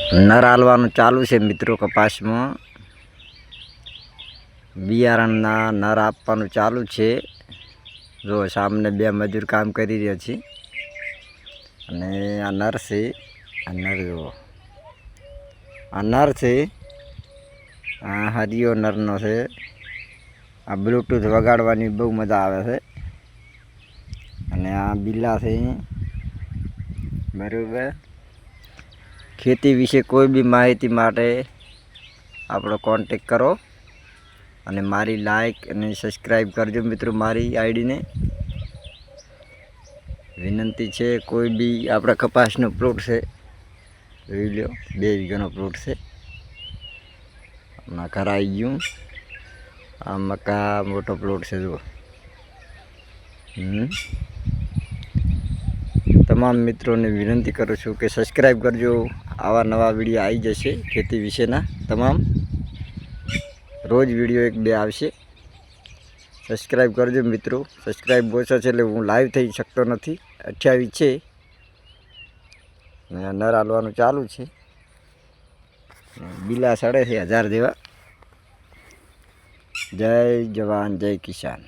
નર હાલવાનું ચાલુ છે મિત્રો. કપાસમાં બિયારણના નર આપવાનું ચાલુ છે. જો સામને બે મજૂર કામ કરી રહ્યા છે અને આ નર છે. આ નર જુઓ, આ નર છે. આ હરિયો નરનો છે. આ બ્લૂટૂથ વગાડવાની બહુ મજા આવે છે. અને આ બિલ્લા છે બરાબર. ખેતી વિશે કોઈ બી માહિતી માટે આપણો કોન્ટેક કરો અને મારી લાઈક અને સબસ્ક્રાઈબ કરજો મિત્રો. મારી આઈડીને વિનંતી છે. કોઈ બી આપણા કપાસનો પ્લોટ છે, જોઈ લો. 2 વીઘાનો પ્લોટ છે. હમણાં કરાઈ ગયું. આ મકા મોટો પ્લોટ છે જુઓ. તમામ મિત્રોને વિનંતી કરું છું કે સબસ્ક્રાઈબ કરજો. આવા નવા વિડીયો આવી જશે ખેતી વિશેના. તમામ રોજ વિડીયો 1-2 આવશે. સબસ્ક્રાઈબ કરજો મિત્રો. સબસ્ક્રાઈબ ઓછા છે એટલે હું લાઈવ થઈ શકતો નથી. 28 છે. નર હાલવાનું ચાલુ છે. બિલા સડે છે 1000 જેવા. જય જવાન જય કિસાન.